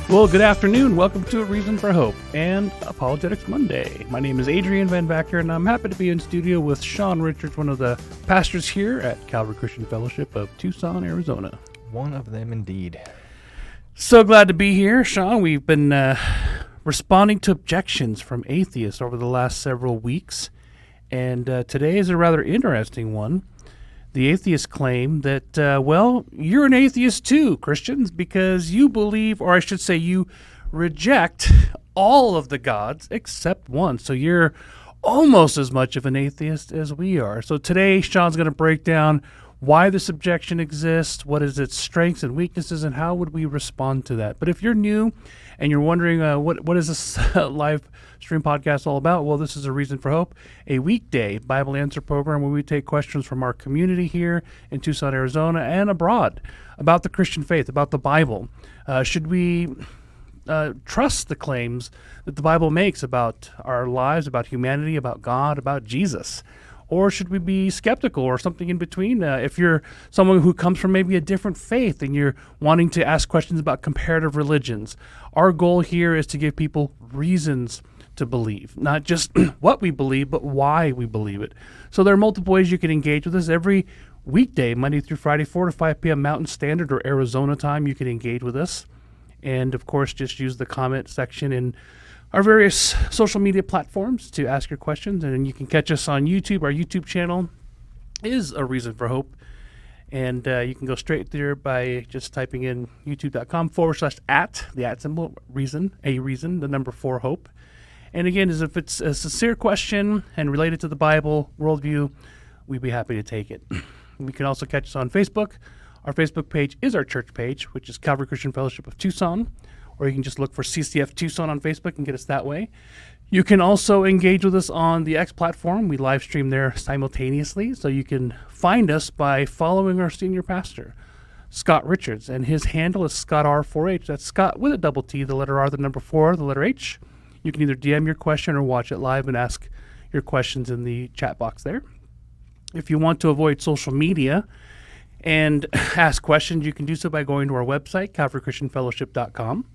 Well, good afternoon. Welcome to A Reason for Hope and Apologetics Monday. My name is Adrian Van Vacker, and I'm happy to be in studio with Sean Richards, one of the pastors here at Calvary Christian Fellowship of Tucson, Arizona. One of them indeed. So glad to be here, Sean. We've been responding to objections from atheists over the last several weeks, and today is a rather interesting one. The atheists claim that, well, you're an atheist too, Christians, because you believe, or I should say you reject all of the gods except one. So you're almost as much of an atheist as we are. So today, Sean's going to break down why this objection exists, what is its strengths and weaknesses, and how would we respond to that. But if you're new and you're wondering what is this live stream podcast all about, well, this is A Reason for Hope, a weekday Bible answer program where we take questions from our community here in Tucson, Arizona, and abroad about the Christian faith, about the Bible. Should we trust the claims that the Bible makes about our lives, about humanity, about God, about Jesus? Or should we be skeptical or something in between? If you're someone who comes from maybe a different faith and you're wanting to ask questions about comparative religions, our goal here is to give people reasons to believe, not just what we believe, but why we believe it. So there are multiple ways you can engage with us. Every weekday, Monday through Friday, 4 to 5 p.m. Mountain Standard or Arizona time, you can engage with us. And, of course, just use the comment section in our various social media platforms to ask your questions. And you can catch us on YouTube. Our YouTube channel is A Reason for Hope. And you can go straight there by just typing in youtube.com/@ the @ symbol, reason, a reason, the number 4 hope. And again, as if it's a sincere question and related to the Bible worldview, we'd be happy to take it. We can also catch us on Facebook. Our Facebook page is our church page, which is Calvary Christian Fellowship of Tucson. Or you can just look for CCF Tucson on Facebook and get us that way. You can also engage with us on the X platform. We live stream there simultaneously, so you can find us by following our senior pastor, Scott Richards, and his handle is ScottR4H. That's Scott with a double T, the letter R, the number 4, the letter H. You can either DM your question or watch it live and ask your questions in the chat box there. If you want to avoid social media and ask questions, you can do so by going to our website, calvarychristianfellowship.com.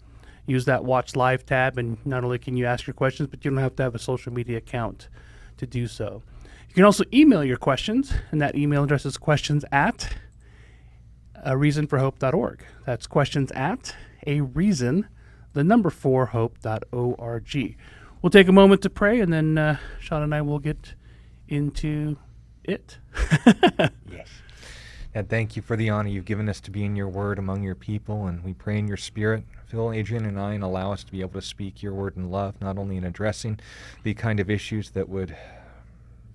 Use that Watch Live tab, and not only can you ask your questions, but you don't have to have a social media account to do so. You can also email your questions, and that email address is questions@areasonforhope.org. That's questions@areason, the number 4hope.org. We'll take a moment to pray, and then Sean and I will get into it. Yes. And thank you for the honor you've given us to be in your word among your people, and we pray in your spirit. Fill Adrian and I and allow us to be able to speak your word in love, not only in addressing the kind of issues that would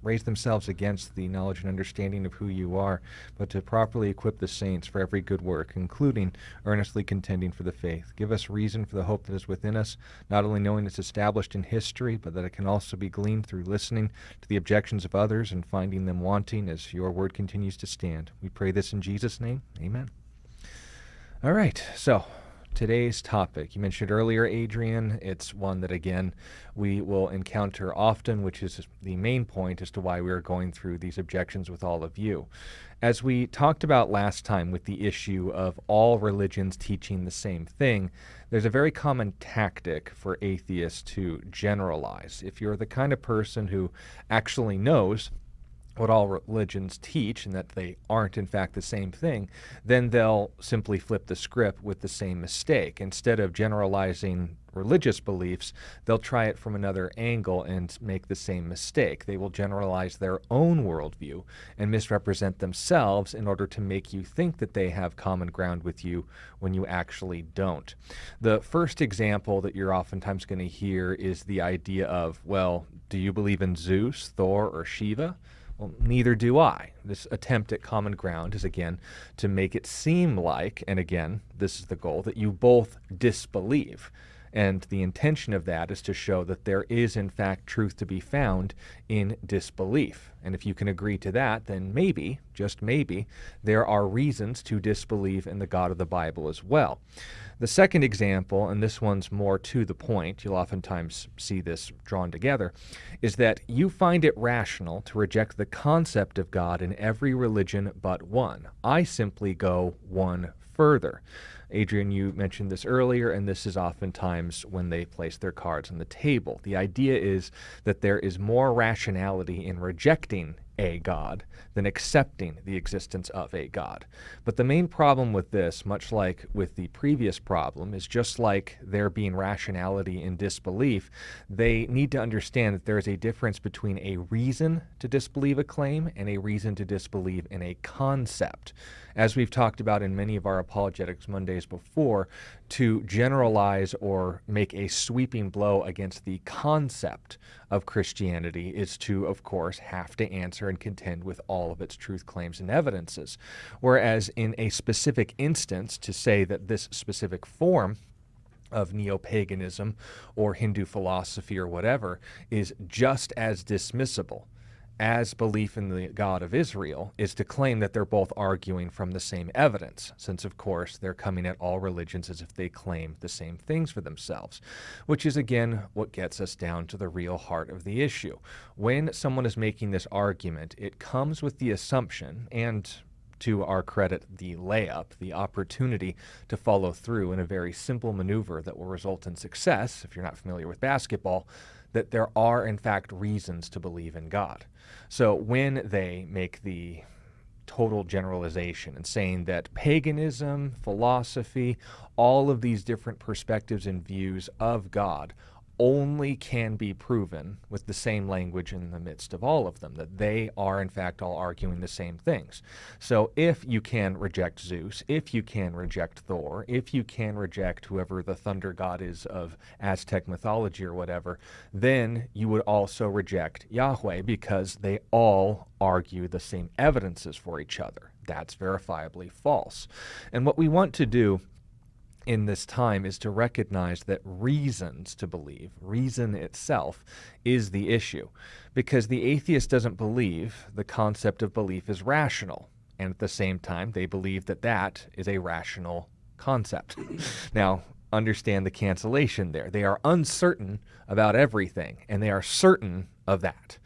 raise themselves against the knowledge and understanding of who you are, but to properly equip the saints for every good work, including earnestly contending for the faith. Give us reason for the hope that is within us, not only knowing it's established in history, but that it can also be gleaned through listening to the objections of others and finding them wanting as your word continues to stand. We pray this in Jesus' name. Amen. All right, so today's topic, you mentioned earlier, Adrian, it's one that, again, we will encounter often, which is the main point as to why we are going through these objections with all of you. As we talked about last time with the issue of all religions teaching the same thing, there's a very common tactic for atheists to generalize. If you're the kind of person who actually knows what all religions teach and that they aren't in fact the same thing, then they'll simply flip the script with the same mistake. Instead of generalizing religious beliefs, they'll try it from another angle and make the same mistake. They will generalize their own worldview and misrepresent themselves in order to make you think that they have common ground with you when you actually don't. The first example that you're oftentimes going to hear is the idea of, well, do you believe in Zeus, Thor, or Shiva? Well, neither do I. This attempt at common ground is, again, to make it seem like, and again, this is the goal, that you both disbelieve. And the intention of that is to show that there is, in fact, truth to be found in disbelief. And if you can agree to that, then maybe, just maybe, there are reasons to disbelieve in the God of the Bible as well. The second example, and this one's more to the point, you'll oftentimes see this drawn together, is that you find it rational to reject the concept of God in every religion but one. I simply go one further. Adrian, you mentioned this earlier, and this is oftentimes when they place their cards on the table. The idea is that there is more rationality in rejecting a God than accepting the existence of a God. But the main problem with this, much like with the previous problem, is just like there being rationality in disbelief, they need to understand that there is a difference between a reason to disbelieve a claim and a reason to disbelieve in a concept. As we've talked about in many of our Apologetics Mondays Sundays before, to generalize or make a sweeping blow against the concept of Christianity is to, of course, have to answer and contend with all of its truth claims and evidences. Whereas in a specific instance, to say that this specific form of neo-paganism or Hindu philosophy or whatever is just as dismissible as belief in the God of Israel is to claim that they're both arguing from the same evidence, since, of course, they're coming at all religions as if they claim the same things for themselves, which is, again, what gets us down to the real heart of the issue. When someone is making this argument, it comes with the assumption, and to our credit, the layup, the opportunity to follow through in a very simple maneuver that will result in success, if you're not familiar with basketball, that there are, in fact, reasons to believe in God. So when they make the total generalization and saying that paganism, philosophy, all of these different perspectives and views of God only can be proven with the same language in the midst of all of them, that they are in fact all arguing the same things. So if you can reject Zeus, if you can reject Thor, if you can reject whoever the thunder god is of Aztec mythology or whatever, then you would also reject Yahweh because they all argue the same evidences for each other. That's verifiably false. And what we want to do in this time is to recognize that reasons to believe, reason itself, is the issue. Because the atheist doesn't believe the concept of belief is rational. And at the same time, they believe that that is a rational concept. Now, understand the cancellation there. They are uncertain about everything, and they are certain of that.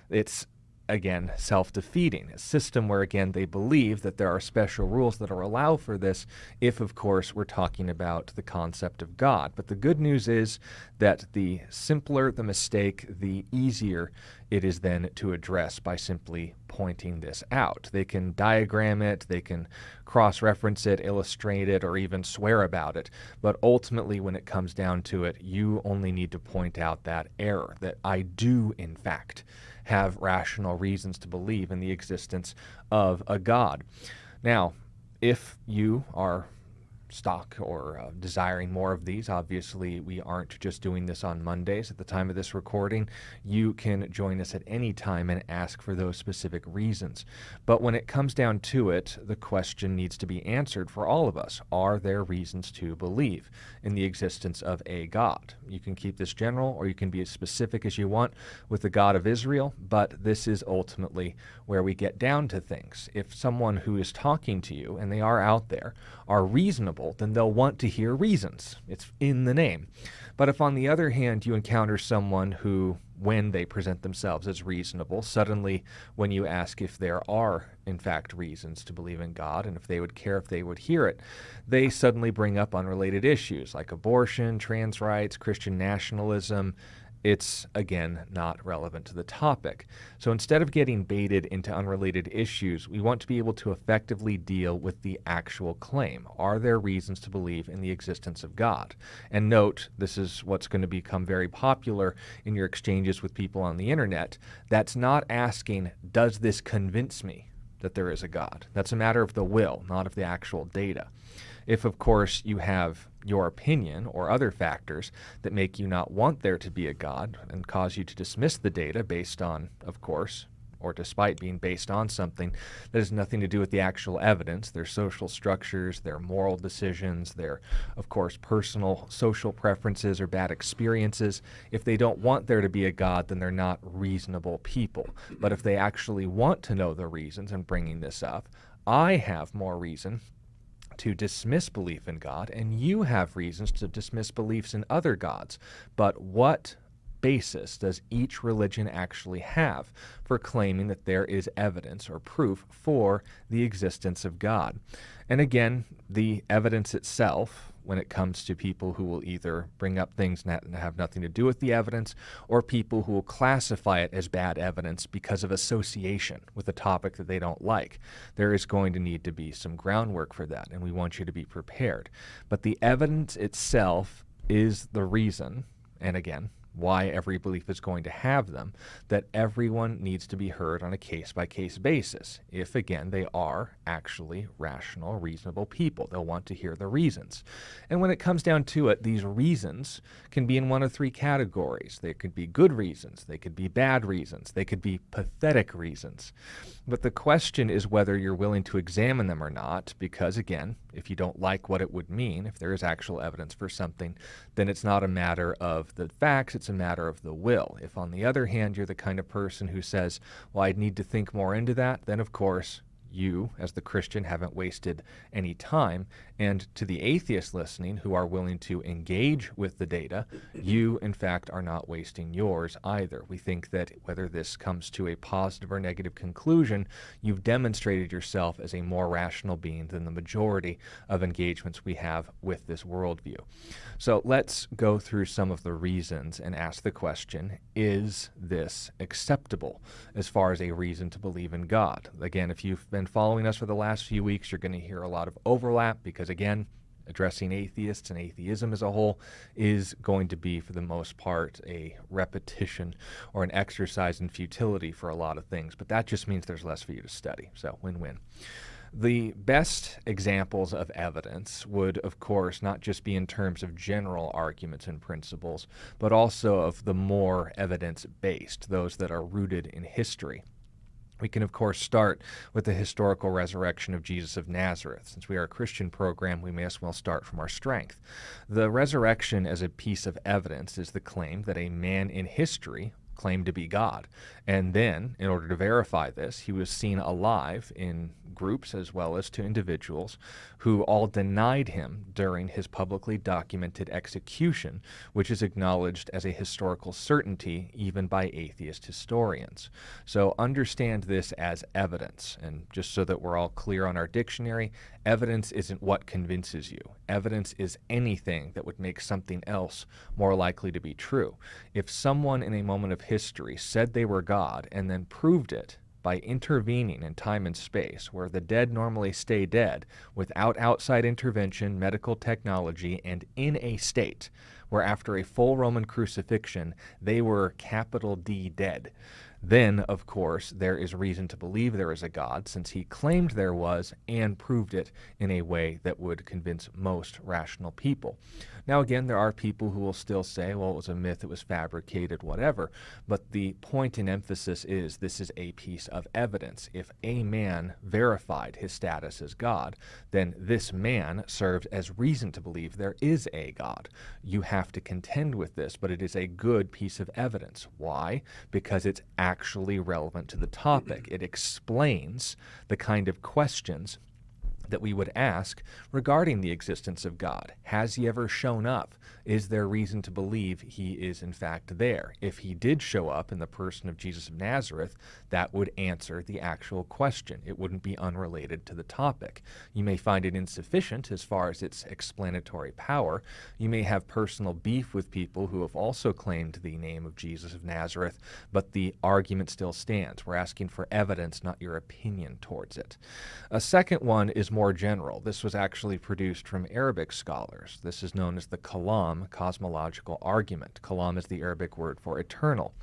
It's again, self-defeating, a system where, again, they believe that there are special rules that are allowed for this if, of course, we're talking about the concept of God. But the good news is that the simpler the mistake, the easier it is then to address by simply pointing this out. They can diagram it, they can cross-reference it, illustrate it, or even swear about it. But ultimately, when it comes down to it, you only need to point out that error, that I do, in fact, have rational reasons to believe in the existence of a God. Now, if you are stock or desiring more of these, obviously we aren't just doing this on Mondays at the time of this recording. You can join us at any time and ask for those specific reasons. But when it comes down to it, the question needs to be answered for all of us. Are there reasons to believe in the existence of a God? You can keep this general or you can be as specific as you want with the God of Israel, but this is ultimately where we get down to things. If someone who is talking to you, and they are out there, are reasonable, then they'll want to hear reasons. It's in the name. But if on the other hand you encounter someone who, when they present themselves as reasonable, suddenly when you ask if there are in fact reasons to believe in God and if they would care if they would hear it, they suddenly bring up unrelated issues like abortion, trans rights, Christian nationalism. It's, again, not relevant to the topic. So instead of getting baited into unrelated issues, we want to be able to effectively deal with the actual claim. Are there reasons to believe in the existence of God? And note, this is what's going to become very popular in your exchanges with people on the internet. That's not asking, does this convince me that there is a God? That's a matter of the will, not of the actual data. If, of course, you have your opinion or other factors that make you not want there to be a God and cause you to dismiss the data based on, of course, or despite being based on something that has nothing to do with the actual evidence, their social structures, their moral decisions, their, of course, personal social preferences or bad experiences. If they don't want there to be a God, then they're not reasonable people. But if they actually want to know the reasons, and bringing this up, I have more reason to dismiss belief in God, and you have reasons to dismiss beliefs in other gods. But what basis does each religion actually have for claiming that there is evidence or proof for the existence of God? And again, the evidence itself, when it comes to people who will either bring up things that have nothing to do with the evidence, or people who will classify it as bad evidence because of association with a topic that they don't like, there is going to need to be some groundwork for that, and we want you to be prepared. But the evidence itself is the reason, and again, why every belief is going to have them, that everyone needs to be heard on a case-by-case basis. If, again, they are actually rational, reasonable people, they'll want to hear the reasons. And when it comes down to it, these reasons can be in one of three categories. They could be good reasons, they could be bad reasons, they could be pathetic reasons. But the question is whether you're willing to examine them or not, because, again, if you don't like what it would mean, if there is actual evidence for something, then it's not a matter of the facts, it's a matter of the will. If, on the other hand, you're the kind of person who says, well, I'd need to think more into that, then, of course, you, as the Christian, haven't wasted any time. And to the atheists listening who are willing to engage with the data, you, in fact, are not wasting yours either. We think that whether this comes to a positive or negative conclusion, you've demonstrated yourself as a more rational being than the majority of engagements we have with this worldview. So let's go through some of the reasons and ask the question, is this acceptable as far as a reason to believe in God? Again, if you've been following us for the last few weeks, you're going to hear a lot of overlap because, again, addressing atheists and atheism as a whole is going to be, for the most part, a repetition or an exercise in futility for a lot of things. But that just means there's less for you to study. So win-win. The best examples of evidence would, of course, not just be in terms of general arguments and principles, but also of the more evidence-based, those that are rooted in history. We can, of course, start with the historical resurrection of Jesus of Nazareth. Since we are a Christian program, we may as well start from our strength. The resurrection as a piece of evidence is the claim that a man in history claimed to be God. And then, in order to verify this, he was seen alive in groups as well as to individuals who all denied him during his publicly documented execution, which is acknowledged as a historical certainty even by atheist historians. So understand this as evidence. And just so that we're all clear on our dictionary, evidence isn't what convinces you. Evidence is anything that would make something else more likely to be true. If someone in a moment of history said they were God and then proved it by intervening in time and space, where the dead normally stay dead, without outside intervention, medical technology, and in a state where after a full Roman crucifixion, they were capital D dead, then, of course, there is reason to believe there is a God, since he claimed there was and proved it in a way that would convince most rational people. Now, again, there are people who will still say, well, it was a myth, it was fabricated, whatever. But the point and emphasis is this is a piece of evidence. If a man verified his status as God, then this man served as reason to believe there is a God. You have to contend with this, but it is a good piece of evidence. Why? Because it's actually relevant to the topic. It explains the kind of questions that we would ask regarding the existence of God. Has he ever shown up? Is there reason to believe he is in fact there? If he did show up in the person of Jesus of Nazareth, that would answer the actual question. It wouldn't be unrelated to the topic. You may find it insufficient as far as its explanatory power. You may have personal beef with people who have also claimed the name of Jesus of Nazareth, but the argument still stands. We're asking for evidence, not your opinion towards it. A second one is more general. This was actually produced from Arabic scholars. This is known as the Kalam, cosmological argument. Kalam is the Arabic word for eternal.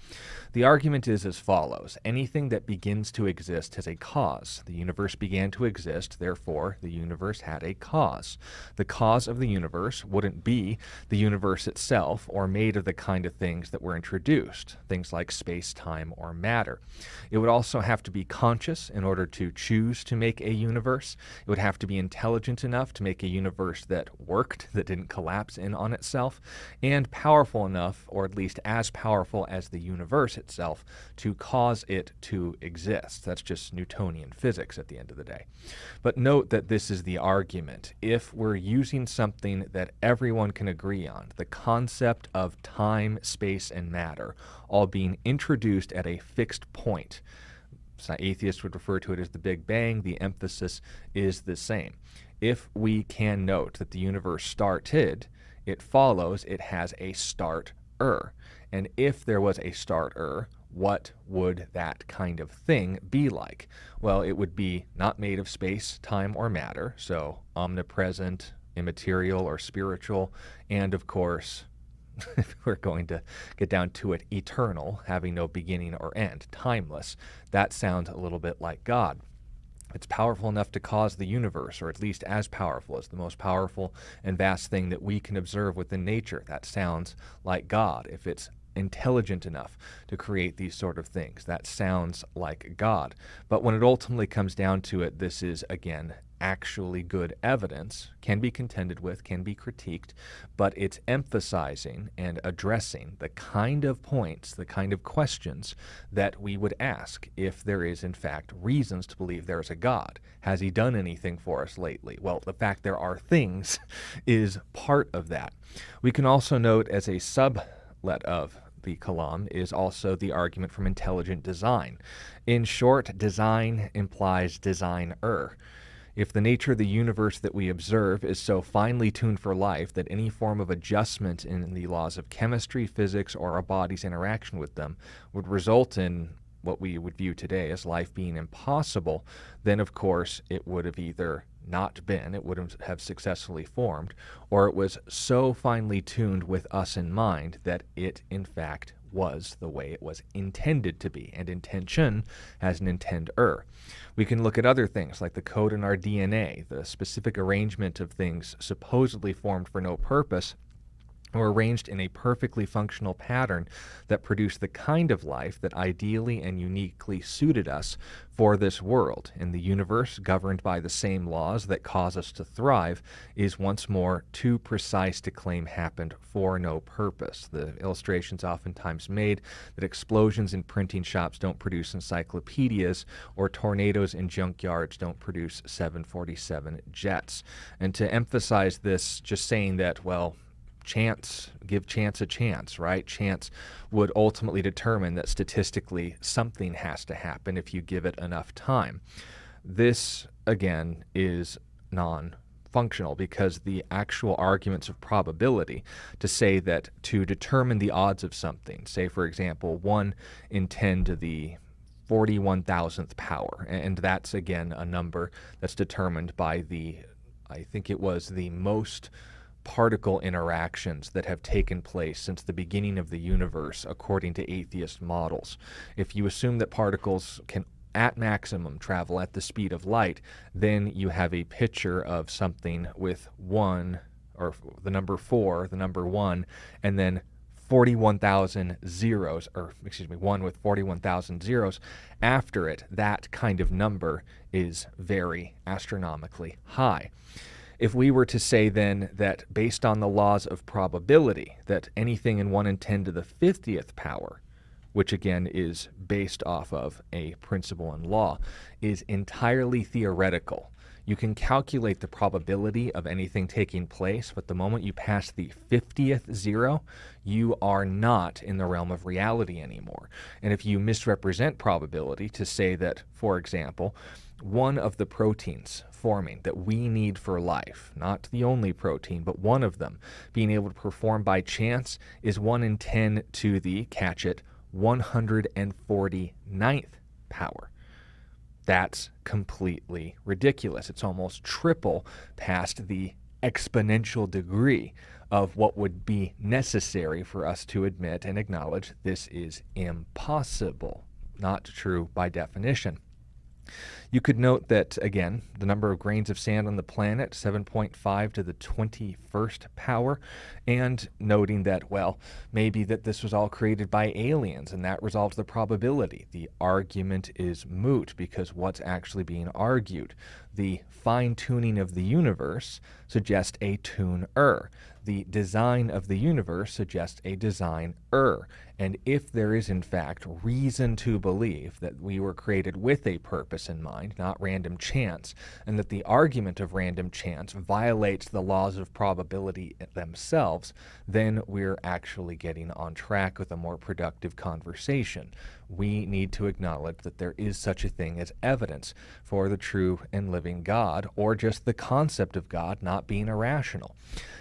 The argument is as follows. Anything that begins to exist has a cause. The universe began to exist, therefore the universe had a cause. The cause of the universe wouldn't be the universe itself or made of the kind of things that were introduced, things like space, time, or matter. It would also have to be conscious in order to choose to make a universe. It would have to be intelligent enough to make a universe that worked, that didn't collapse in on itself, and powerful enough, or at least as powerful as the universe itself, to cause it to exist. That's just Newtonian physics at the end of the day. But note that this is the argument. If we're using something that everyone can agree on, the concept of time, space, and matter all being introduced at a fixed point, so atheists would refer to it as the Big Bang. The emphasis is the same. If we can note that the universe started, it follows it has a start-er. And if there was a start-er, what would that kind of thing be like? Well, it would be not made of space, time, or matter, so omnipresent, immaterial, or spiritual, and of course, if we're going to get down to it, eternal, having no beginning or end, timeless. That sounds a little bit like God. It's powerful enough to cause the universe, or at least as powerful as the most powerful and vast thing that we can observe within nature. That sounds like God. If it's intelligent enough to create these sort of things, that sounds like God. But when it ultimately comes down to it, this is, again, actually good evidence, can be contended with, can be critiqued, but it's emphasizing and addressing the kind of points, the kind of questions that we would ask if there is, in fact, reasons to believe there is a God. Has he done anything for us lately? Well, the fact there are things is part of that. We can also note as a sublet of the Kalam is also the argument from intelligent design. In short, design implies designer. If the nature of the universe that we observe is so finely tuned for life that any form of adjustment in the laws of chemistry, physics, or our body's interaction with them would result in what we would view today as life being impossible, then of course it would have either not been, it wouldn't have successfully formed, or it was so finely tuned with us in mind that it in fact was the way it was intended to be, and intention has an intender. We can look at other things like the code in our DNA, the specific arrangement of things supposedly formed for no purpose, or arranged in a perfectly functional pattern that produced the kind of life that ideally and uniquely suited us for this world. And the universe, governed by the same laws that cause us to thrive, is once more too precise to claim happened for no purpose. The illustration's oftentimes made that explosions in printing shops don't produce encyclopedias, or tornadoes in junkyards don't produce 747 jets. And to emphasize this, just saying that, well, chance, give chance a chance, right? Chance would ultimately determine that statistically something has to happen if you give it enough time. This, again, is non-functional because the actual arguments of probability to say that to determine the odds of something, say, for example, 1 in 10 to the 41,000th power, and that's, again, a number that's determined by I think it was the most particle interactions that have taken place since the beginning of the universe according to atheist models. If you assume that particles can at maximum travel at the speed of light, then you have a picture of something with 1, or the number 4, the number 1, and then 41,000 zeros, or excuse me, 1 with 41,000 zeros after it. That kind of number is very astronomically high. If we were to say then that based on the laws of probability, that anything in 1 in 10 to the 50th power, which again is based off of a principle in law, is entirely theoretical. You can calculate the probability of anything taking place, but the moment you pass the 50th zero, you are not in the realm of reality anymore. And if you misrepresent probability to say that, for example, one of the proteins forming that we need for life, not the only protein, but one of them, being able to perform by chance is 1 in 10 to the, catch it, 149th power. That's completely ridiculous. It's almost triple past the exponential degree of what would be necessary for us to admit and acknowledge this is impossible. Not true by definition. You could note that, again, the number of grains of sand on the planet, 7.5 to the 21st power, and noting that, well, maybe that this was all created by aliens, and that resolves the probability. The argument is moot because what's actually being argued? The fine-tuning of the universe suggests a tuner. The design of the universe suggests a designer. And if there is, in fact, reason to believe that we were created with a purpose in mind, not random chance, and that the argument of random chance violates the laws of probability themselves, then we're actually getting on track with a more productive conversation. We need to acknowledge that there is such a thing as evidence for the true and living God, or just the concept of God not being irrational.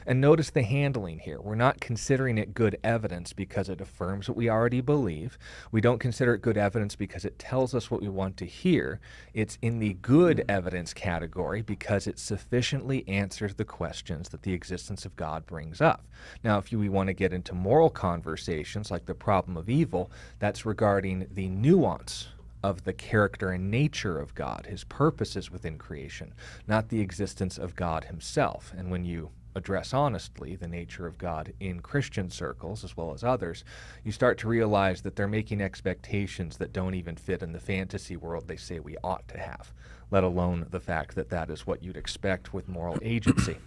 And notice Notice the handling here. We're not considering it good evidence because it affirms what we already believe. We don't consider it good evidence because it tells us what we want to hear. It's in the good evidence category because it sufficiently answers the questions that the existence of God brings up. Now, if we want to get into moral conversations like the problem of evil, that's regarding the nuance of the character and nature of God, his purposes within creation, not the existence of God himself. And when you address honestly the nature of God in Christian circles as well as others, you start to realize that they're making expectations that don't even fit in the fantasy world they say we ought to have, let alone the fact that that is what you'd expect with moral agency.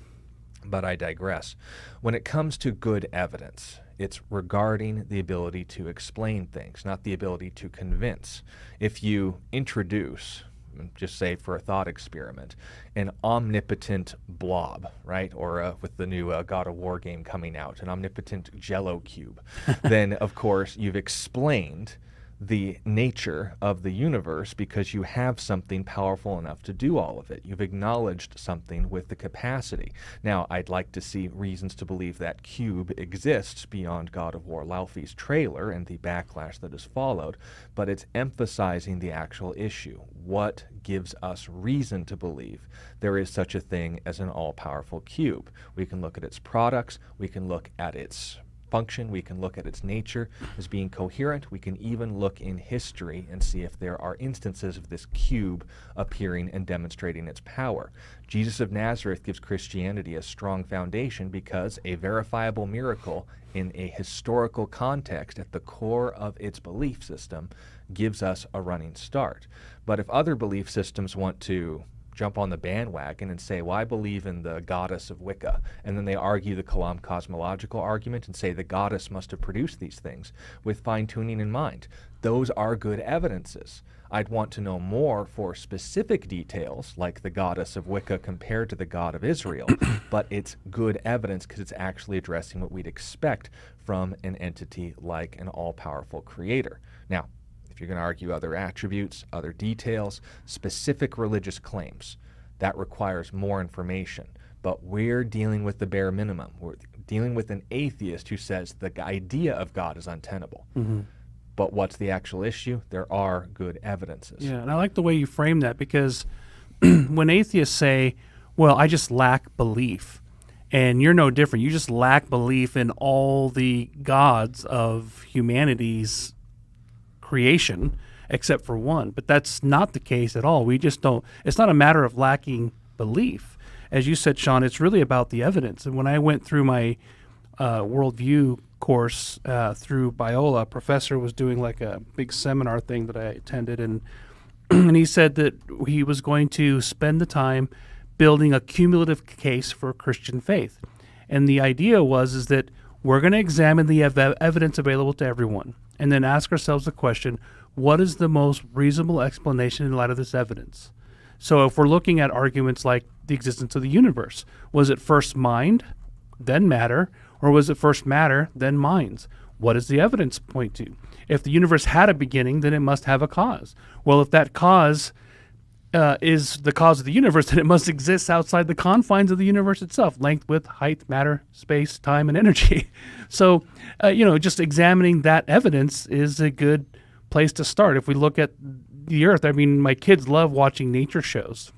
But I digress. When it comes to good evidence, it's regarding the ability to explain things, not the ability to convince. If you introduce, just say for a thought experiment, an omnipotent blob, right? Or with the new God of War game coming out, an omnipotent Jello cube, then of course you've explained the nature of the universe because you have something powerful enough to do all of it. You've acknowledged something with the capacity. Now, I'd like to see reasons to believe that cube exists beyond God of War Laufey's trailer and the backlash that has followed, but it's emphasizing the actual issue. What gives us reason to believe there is such a thing as an all-powerful cube? We can look at its products, we can look at its function, we can look at its nature as being coherent, we can even look in history and see if there are instances of this cube appearing and demonstrating its power. Jesus of Nazareth gives Christianity a strong foundation because a verifiable miracle in a historical context at the core of its belief system gives us a running start. But if other belief systems want to jump on the bandwagon and say, well, I believe in the goddess of Wicca, and then they argue the Kalam cosmological argument and say the goddess must have produced these things with fine-tuning in mind. Those are good evidences. I'd want to know more for specific details, like the goddess of Wicca compared to the God of Israel, but it's good evidence because it's actually addressing what we'd expect from an entity like an all-powerful creator. Now, if you're going to argue other attributes, other details, specific religious claims, that requires more information. But we're dealing with the bare minimum. We're dealing with an atheist who says the idea of God is untenable. Mm-hmm. But what's the actual issue? There are good evidences. Yeah, and I like the way you frame that because when atheists say, well, I just lack belief, and you're no different. You just lack belief in all the gods of humanity's creation except for one, but that's not the case at all. We just don't, it's not a matter of lacking belief. As you said, Sean, it's really about the evidence. And when I went through my worldview course through Biola, a professor was doing like a big seminar thing that I attended, and and he said that he was going to spend the time building a cumulative case for Christian faith. And the idea is that we're going to examine the evidence available to everyone and then ask ourselves the question, what is the most reasonable explanation in light of this evidence? So if we're looking at arguments like the existence of the universe, was it first mind, then matter, or was it first matter, then minds? What does the evidence point to? If the universe had a beginning, then it must have a cause. Well, if that cause is the cause of the universe, then it must exist outside the confines of the universe itself, length, width, height, matter, space, time, and energy. So, just examining that evidence is a good place to start. If we look at the Earth, I mean, my kids love watching nature shows.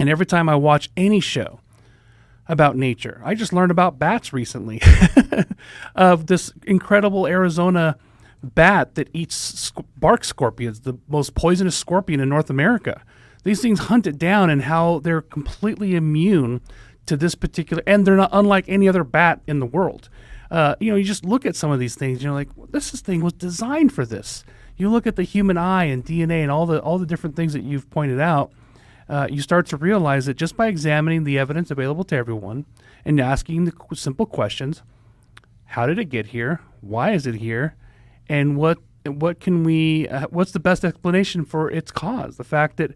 And every time I watch any show about nature, I just learned about bats recently, of this incredible Arizona bat that eats bark scorpions, the most poisonous scorpion in North America. These things hunt it down, and how they're completely immune to this particular, and they're not unlike any other bat in the world. You just look at some of these things, you're like, well, this thing was designed for this. You look at the human eye and DNA and all the different things that you've pointed out, you start to realize that just by examining the evidence available to everyone and asking the simple questions, how did it get here? Why is it here? And what's the best explanation for its cause? The fact that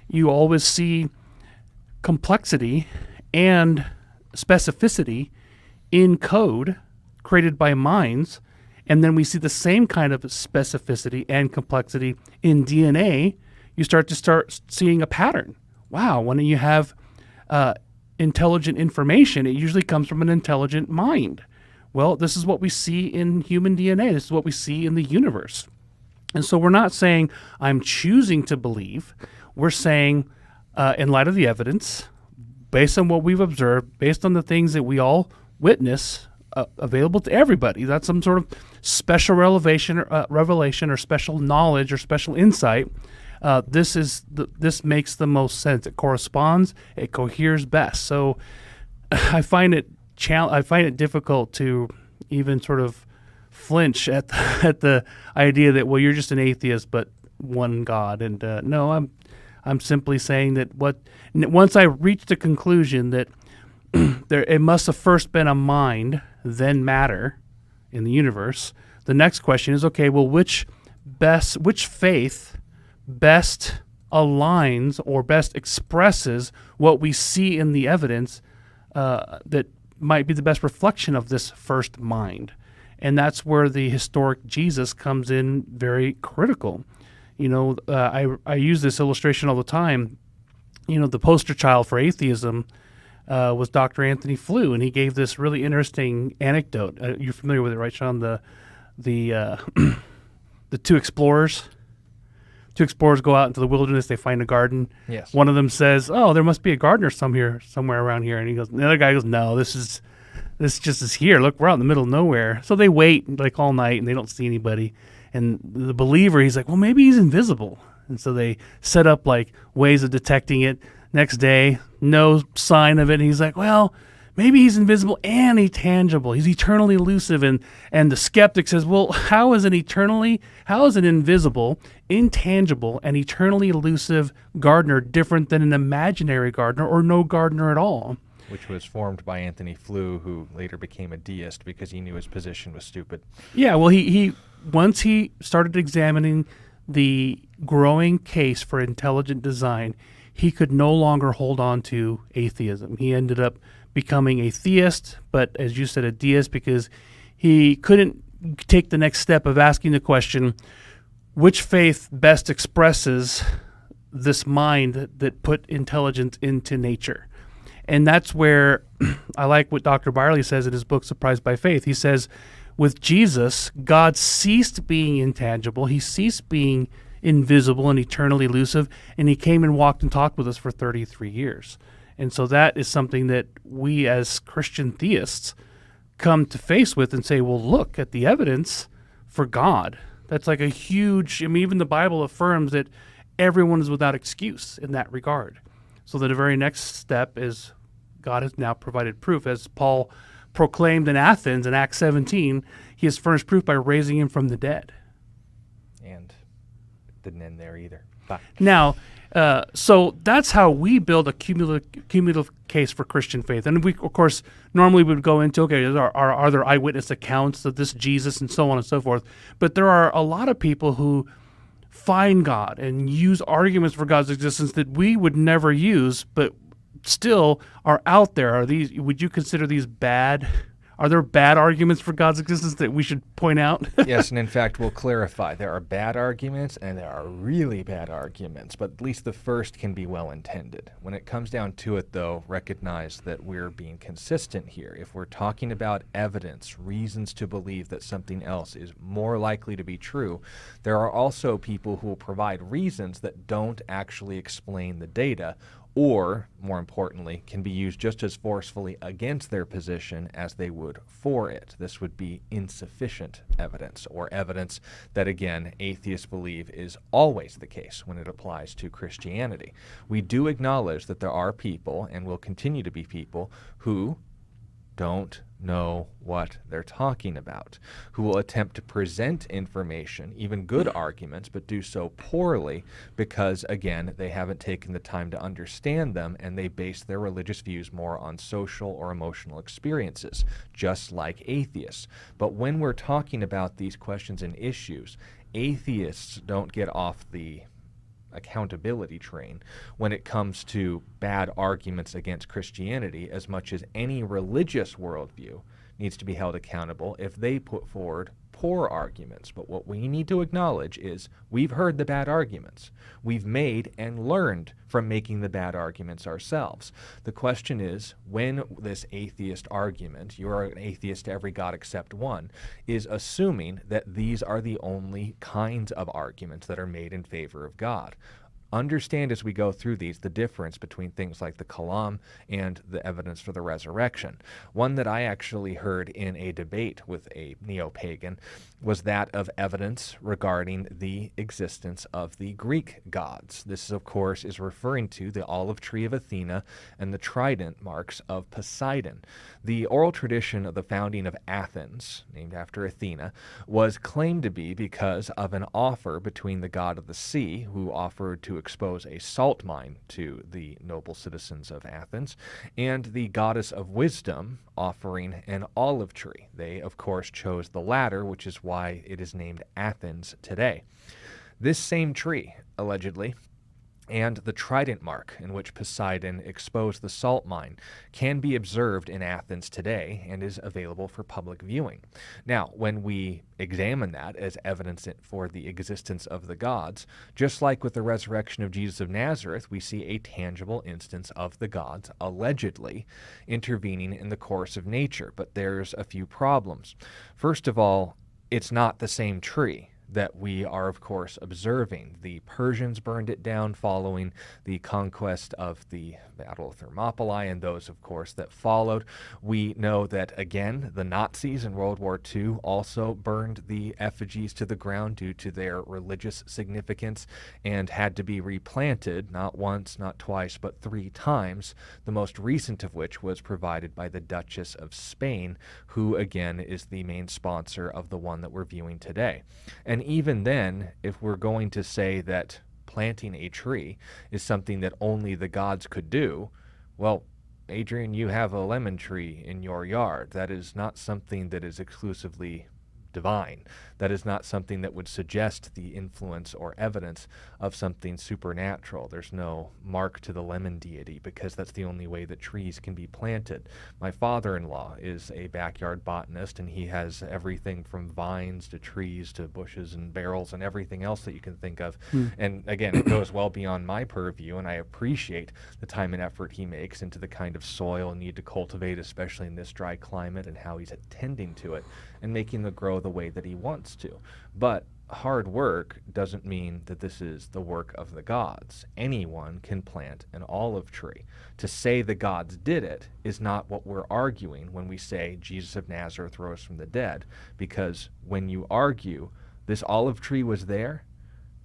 you always see complexity and specificity in code created by minds, and then we see the same kind of specificity and complexity in DNA, you start seeing a pattern. Wow, when you have intelligent information, it usually comes from an intelligent mind. Well, this is what we see in human DNA. This is what we see in the universe. And so we're not saying I'm choosing to believe. We're saying, in light of the evidence, based on what we've observed, based on the things that we all witness, available to everybody, that's some sort of special revelation or special knowledge or special insight. This makes the most sense. It corresponds. It coheres best. So I find it difficult to even sort of flinch at the idea that, well, you're just an atheist, but one God. And no, I'm simply saying that once I reached the conclusion that it must have first been a mind, then matter in the universe. The next question is, okay, well, which faith best aligns or best expresses what we see in the evidence that might be the best reflection of this first mind? And that's where the historic Jesus comes in very critical. I use this illustration all the time. The poster child for atheism was Dr. Anthony Flew, and he gave this really interesting anecdote. You're familiar with it, right, Sean? The two explorers. Two explorers go out into the wilderness. They find a garden. Yes. One of them says, "Oh, there must be a gardener somewhere around here." And the other guy goes, "No, this just is here. Look, we're out in the middle of nowhere." So they wait like all night, and they don't see anybody. And the believer, he's like, "Well, maybe he's invisible." And so they set up like ways of detecting it. Next day, no sign of it. And he's like, "Well, maybe he's invisible and intangible. He's eternally elusive." And the skeptic says, "Well, how is an invisible, intangible, and eternally elusive gardener different than an imaginary gardener or no gardener at all?" Which was formed by Anthony Flew, who later became a deist because he knew his position was stupid. Yeah, well, he once he started examining the growing case for intelligent design, he could no longer hold on to atheism. He ended up becoming a theist, but as you said, a deist, because he couldn't take the next step of asking the question, which faith best expresses this mind that put intelligence into nature? And that's where I like what Dr. Byerly says in his book, Surprised by Faith. He says, with Jesus, God ceased being intangible. He ceased being invisible and eternally elusive, and he came and walked and talked with us for 33 years. And so that is something that we as Christian theists come to face with and say, well, look at the evidence for God. That's like a huge, even the Bible affirms that everyone is without excuse in that regard. So that the very next step is God has now provided proof. As Paul proclaimed in Athens in Acts 17, he has furnished proof by raising him from the dead. And it didn't end there either. But now, so that's how we build a cumulative case for Christian faith. And we, of course, normally would go into, okay, are there eyewitness accounts of this Jesus and so on and so forth. But there are a lot of people who find God and use arguments for God's existence that we would never use, but still are out there. Would you consider these bad? Are there bad arguments for God's existence that we should point out? Yes, and in fact, we'll clarify. There are bad arguments and there are really bad arguments, but at least the first can be well-intended. When it comes down to it, though, recognize that we're being consistent here. If we're talking about evidence, reasons to believe that something else is more likely to be true, there are also people who will provide reasons that don't actually explain the data, or, more importantly, can be used just as forcefully against their position as they would for it. This would be insufficient evidence, or evidence that, again, atheists believe is always the case when it applies to Christianity. We do acknowledge that there are people, and will continue to be people, who don't know what they're talking about, who will attempt to present information, even good arguments, but do so poorly because, again, they haven't taken the time to understand them and they base their religious views more on social or emotional experiences, just like atheists. But when we're talking about these questions and issues, atheists don't get off the accountability train when it comes to bad arguments against Christianity as much as any religious worldview needs to be held accountable if they put forward poor arguments, but what we need to acknowledge is we've heard the bad arguments. We've made and learned from making the bad arguments ourselves. The question is, when this atheist argument, you're an atheist to every God except one, is assuming that these are the only kinds of arguments that are made in favor of God. Understand as we go through these the difference between things like the Kalam and the evidence for the resurrection. One that I actually heard in a debate with a neo-pagan was that of evidence regarding the existence of the Greek gods. This, of course, is referring to the olive tree of Athena and the trident marks of Poseidon. The oral tradition of the founding of Athens, named after Athena, was claimed to be because of an offer between the god of the sea, who offered to expose a salt mine to the noble citizens of Athens, and the goddess of wisdom offering an olive tree. They, of course, chose the latter, which is why it is named Athens today. This same tree, allegedly, and the trident mark in which Poseidon exposed the salt mine can be observed in Athens today and is available for public viewing. Now, when we examine that as evidence for the existence of the gods, just like with the resurrection of Jesus of Nazareth, we see a tangible instance of the gods allegedly intervening in the course of nature. But there's a few problems. First of all, it's not the same tree that we are, of course, observing. The Persians burned it down following the conquest of the Battle of Thermopylae and those, of course, that followed. We know that, again, the Nazis in World War II also burned the effigies to the ground due to their religious significance and had to be replanted, not once, not twice, but 3 times, the most recent of which was provided by the Duchess of Spain, who, again, is the main sponsor of the one that we're viewing today. And even then, if we're going to say that planting a tree is something that only the gods could do, well, Adrian, you have a lemon tree in your yard. That is not something that is exclusively divine. That is not something that would suggest the influence or evidence of something supernatural. There's no mark to the lemon deity because that's the only way that trees can be planted. My father-in-law is a backyard botanist, and he has everything from vines to trees to bushes and barrels and everything else that you can think of. And again, it goes well beyond my purview, and I appreciate the time and effort he makes into the kind of soil and need to cultivate, especially in this dry climate, and how he's attending to it and making the grow the way that he wants to. But hard work doesn't mean that this is the work of the gods. Anyone can plant an olive tree. To say the gods did it is not what we're arguing when we say Jesus of Nazareth rose from the dead, because when you argue this olive tree was there,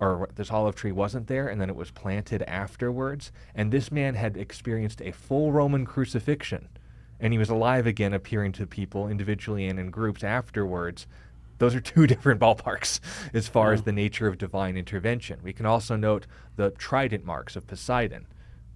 or this olive tree wasn't there, and then it was planted afterwards, and this man had experienced a full Roman crucifixion, and he was alive again, appearing to people individually and in groups afterwards, those are 2 different ballparks as far as the nature of divine intervention. We can also note the trident marks of Poseidon.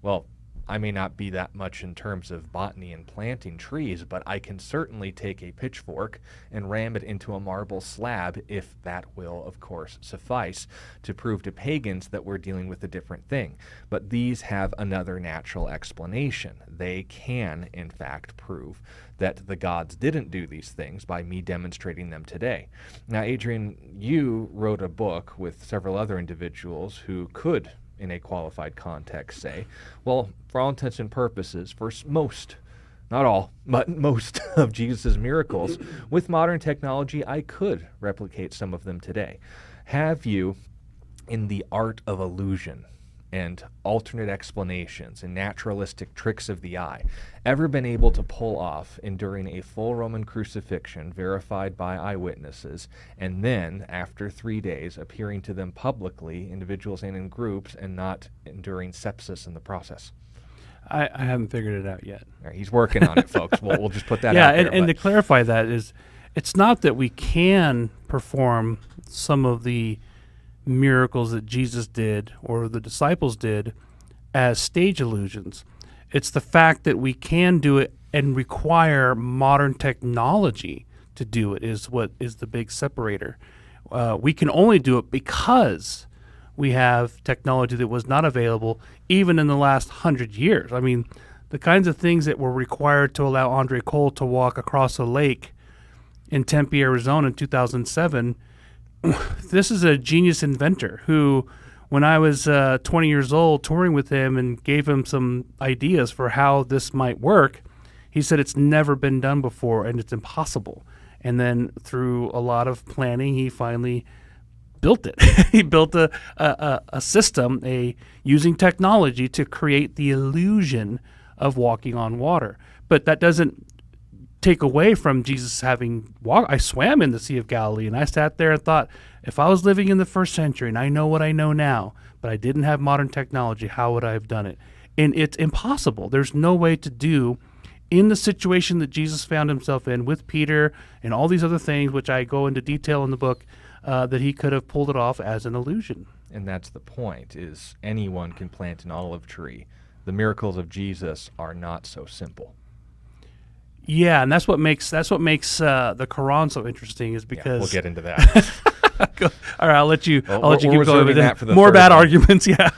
Well, I may not be that much in terms of botany and planting trees, but I can certainly take a pitchfork and ram it into a marble slab, if that will, of course, suffice to prove to pagans that we're dealing with a different thing. But these have another natural explanation. They can, in fact, prove that the gods didn't do these things by me demonstrating them today. Now, Adrian, you wrote a book with several other individuals who could, in a qualified context, say, well, for all intents and purposes, for most, not all, but most of Jesus' miracles, with modern technology, I could replicate some of them today. Have you, in the art of illusion and alternate explanations and naturalistic tricks of the eye, ever been able to pull off, enduring a full Roman crucifixion verified by eyewitnesses, and then, after 3 days, appearing to them publicly, individuals and in groups, and not enduring sepsis in the process? I haven't figured it out yet. All right, he's working on it, folks. We'll just put that yeah, out there. and to clarify that is, it's not that we can perform some of the miracles that Jesus did or the disciples did as stage illusions. It's the fact that we can do it and require modern technology to do it is what is the big separator. We can only do it because we have technology that was not available even in the last 100 years. I mean, the kinds of things that were required to allow Andre Cole to walk across a lake in Tempe, Arizona in 2007. This is a genius inventor who, when I was 20 years old, touring with him and gave him some ideas for how this might work, he said it's never been done before and it's impossible. And then through a lot of planning, he finally built it. He built a system, using technology to create the illusion of walking on water. But that doesn't take away from Jesus having walked. I swam in the Sea of Galilee, and I sat there and thought, if I was living in the first century and I know what I know now, but I didn't have modern technology, how would I have done it? And it's impossible. There's no way to do in the situation that Jesus found himself in with Peter and all these other things, which I go into detail in the book, that he could have pulled it off as an illusion. And that's the point, is anyone can plant an olive tree. The miracles of Jesus are not so simple. Yeah, and that's what makes the Quran so interesting, is because we'll get into that. All right, I'll let you. Well, I'll let you keep going with that for the more third bad one. arguments. Yeah.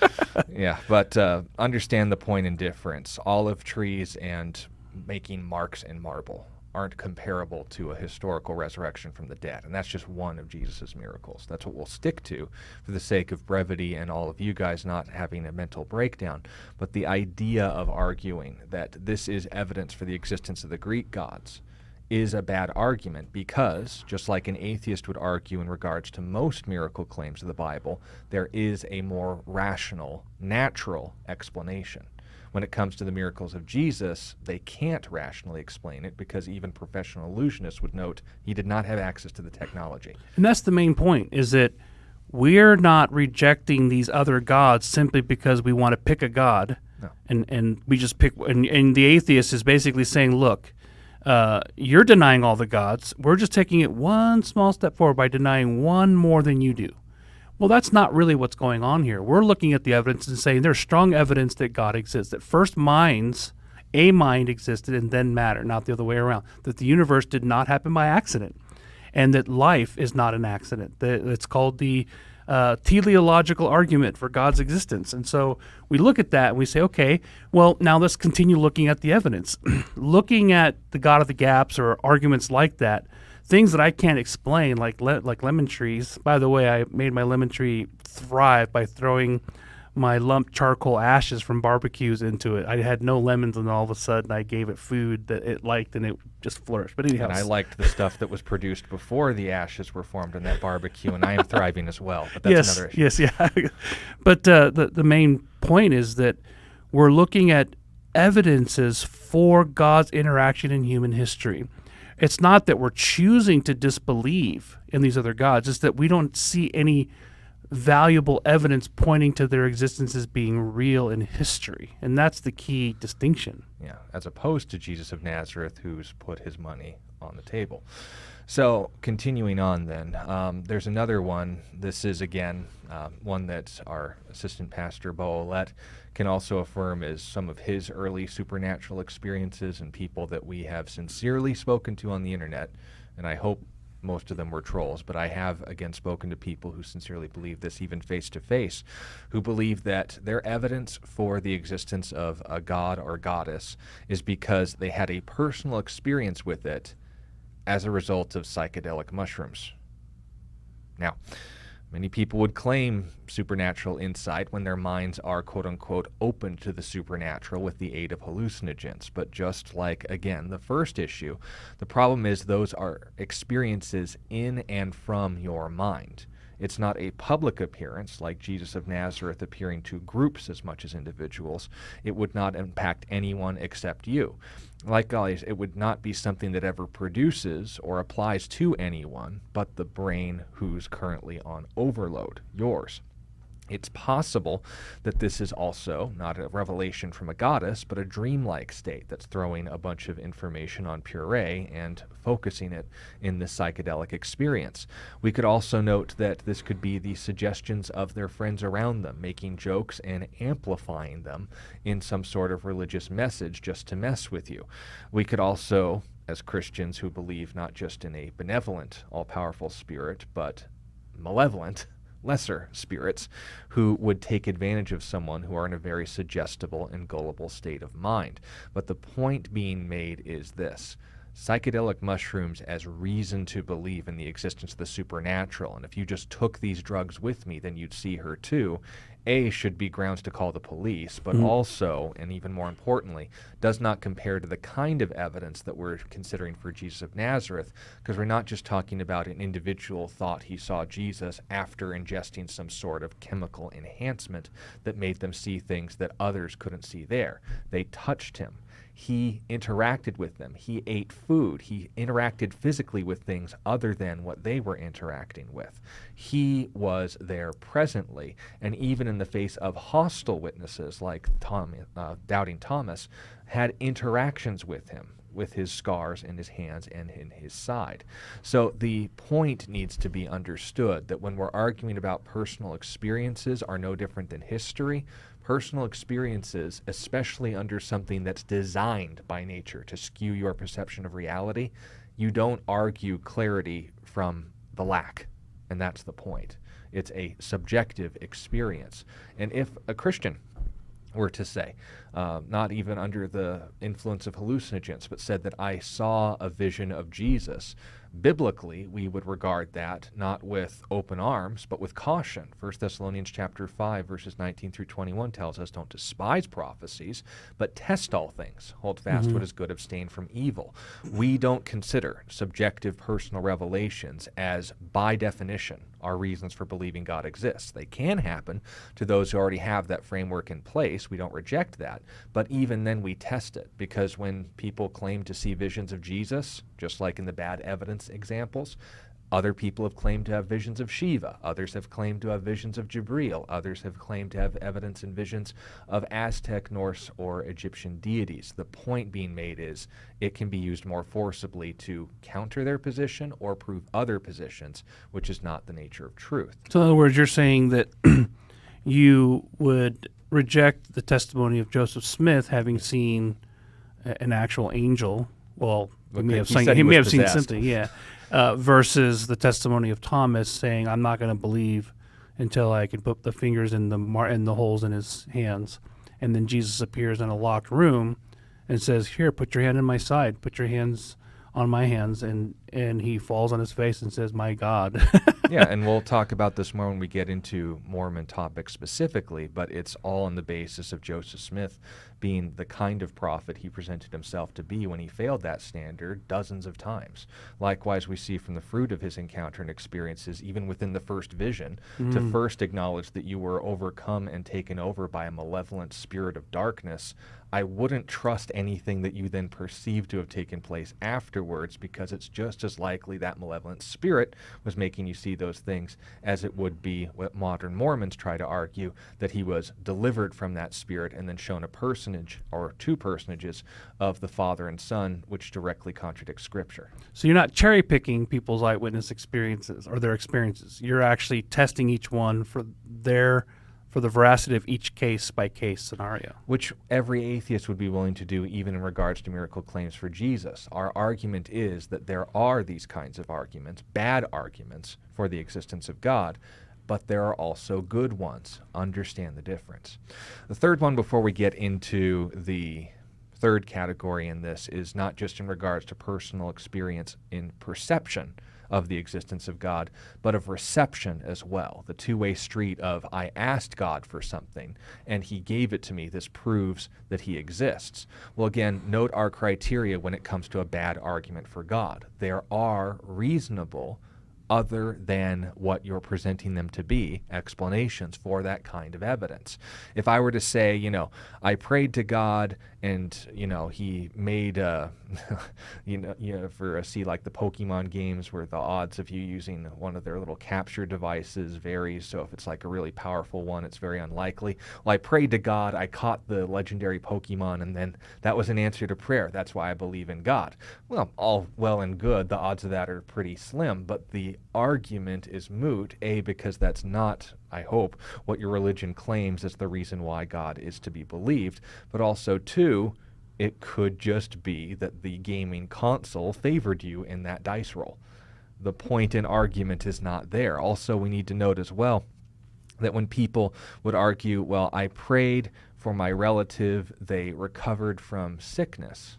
Yeah, but understand the point and difference. Olive trees and making marks in marble aren't comparable to a historical resurrection from the dead, and that's just one of Jesus' miracles. That's what we'll stick to for the sake of brevity and all of you guys not having a mental breakdown. But the idea of arguing that this is evidence for the existence of the Greek gods is a bad argument, because just like an atheist would argue in regards to most miracle claims of the Bible, there is a more rational, natural explanation. When it comes to the miracles of Jesus, they can't rationally explain it, because even professional illusionists would note he did not have access to the technology. And that's the main point, is that we're not rejecting these other gods simply because we want to pick a god. No. And we just pick, and the atheist is basically saying, look, you're denying all the gods. We're just taking it one small step forward by denying one more than you do. Well, that's not really what's going on here. We're looking at the evidence and saying there's strong evidence that God exists, that first a mind existed and then matter, not the other way around, that the universe did not happen by accident, and that life is not an accident. It's called the teleological argument for God's existence. And so we look at that and we say, okay, well, now let's continue looking at the evidence. Looking at the God of the gaps or arguments like that, things that I can't explain, like lemon trees. By the way, I made my lemon tree thrive by throwing my lumped charcoal ashes from barbecues into it. I had no lemons, and all of a sudden I gave it food that it liked, and it just flourished. But anyhow, And I liked the stuff that was produced before the ashes were formed in that barbecue, and I am thriving as well. But that's another issue. Yes, yeah. But the main point is that we're looking at evidences for God's interaction in human history. It's not that we're choosing to disbelieve in these other gods. It's that we don't see any valuable evidence pointing to their existence as being real in history. And that's the key distinction. Yeah, as opposed to Jesus of Nazareth, who's put his money on the table. So, continuing on then, there's another one. This is, again, one that our assistant pastor, Bo Ouellette, can also affirm is some of his early supernatural experiences and people that we have sincerely spoken to on the internet. And I hope most of them were trolls, but I have, again, spoken to people who sincerely believe this, even face-to-face, who believe that their evidence for the existence of a god or goddess is because they had a personal experience with it as a result of psychedelic mushrooms. Now, many people would claim supernatural insight when their minds are quote-unquote open to the supernatural with the aid of hallucinogens. But just like, again, the first issue, the problem is those are experiences in and from your mind. It's not a public appearance like Jesus of Nazareth appearing to groups as much as individuals. It would not impact anyone except you. Likewise, it would not be something that ever produces or applies to anyone but the brain who's currently on overload, yours. It's possible that this is also not a revelation from a goddess, but a dreamlike state that's throwing a bunch of information on puree and focusing it in the psychedelic experience. We could also note that this could be the suggestions of their friends around them, making jokes and amplifying them in some sort of religious message just to mess with you. We could also, as Christians who believe not just in a benevolent, all-powerful spirit, but malevolent, lesser spirits who would take advantage of someone who are in a very suggestible and gullible state of mind. But the point being made is this: psychedelic mushrooms as reason to believe in the existence of the supernatural. And if you just took these drugs with me, then you'd see her too. Should be grounds to call the police, but also, and even more importantly, does not compare to the kind of evidence that we're considering for Jesus of Nazareth, because we're not just talking about an individual thought he saw Jesus after ingesting some sort of chemical enhancement that made them see things that others couldn't see there. They touched him. He interacted with them. He ate food. He interacted physically with things other than what they were interacting with. He was there presently, and even in the face of hostile witnesses like Doubting Thomas, had interactions with him, with his scars in his hands and in his side. So the point needs to be understood that when we're arguing about personal experiences are no different than history, personal experiences, especially under something that's designed by nature to skew your perception of reality, you don't argue clarity from the lack. And that's the point. It's a subjective experience. And if a Christian were to say, not even under the influence of hallucinogens, but said that I saw a vision of Jesus, biblically, we would regard that not with open arms, but with caution. 1 Thessalonians chapter 5, verses 19 through 21 tells us, don't despise prophecies, but test all things. Hold fast what is good, abstain from evil. We don't consider subjective personal revelations as, by definition, our reasons for believing God exists. They can happen to those who already have that framework in place. We don't reject that. But even then we test it, because when people claim to see visions of Jesus, just like in the bad evidence examples, other people have claimed to have visions of Shiva. Others have claimed to have visions of Jibreel. Others have claimed to have evidence and visions of Aztec, Norse, or Egyptian deities. The point being made is it can be used more forcibly to counter their position or prove other positions, which is not the nature of truth. So in other words, you're saying that you would reject the testimony of Joseph Smith having seen an actual angel. Well, he may have seen something, yeah. Versus the testimony of Thomas saying, "I'm not going to believe until I can put the fingers in the holes in his hands." And then Jesus appears in a locked room and says, "Here, put your hand in my side. Put your hands on my hands." And he falls on his face and says, "My God." Yeah, and we'll talk about this more when we get into Mormon topics specifically, but it's all on the basis of Joseph Smith being the kind of prophet he presented himself to be when he failed that standard dozens of times. Likewise, we see from the fruit of his encounter and experiences, even within the first vision, to first acknowledge that you were overcome and taken over by a malevolent spirit of darkness. I wouldn't trust anything that you then perceive to have taken place afterwards, because it's just as likely that malevolent spirit was making you see those things as it would be what modern Mormons try to argue, that he was delivered from that spirit and then shown a personage or two personages of the Father and Son, which directly contradicts Scripture. So you're not cherry picking people's eyewitness experiences or their experiences. You're actually testing each one for the veracity of each case-by-case scenario. Which every atheist would be willing to do, even in regards to miracle claims for Jesus. Our argument is that there are these kinds of arguments, bad arguments, for the existence of God, but there are also good ones. Understand the difference. The third one, before we get into the third category in this, is not just in regards to personal experience in perception of the existence of God, but of reception as well. The two-way street of, I asked God for something and he gave it to me. This proves that he exists. Well, again, note our criteria when it comes to a bad argument for God. There are reasonable, other than what you're presenting them to be, explanations for that kind of evidence. If I were to say, I prayed to God and, he made, see like the Pokemon games where the odds of you using one of their little capture devices varies. So if it's like a really powerful one, it's very unlikely. Well, I prayed to God, I caught the legendary Pokemon, and then that was an answer to prayer. That's why I believe in God. Well, all well and good. The odds of that are pretty slim, but the argument is moot, because that's not, I hope, what your religion claims is the reason why God is to be believed, but also, two, it could just be that the gaming console favored you in that dice roll. The point in argument is not there. Also, we need to note as well that when people would argue, well, I prayed for my relative, they recovered from sickness,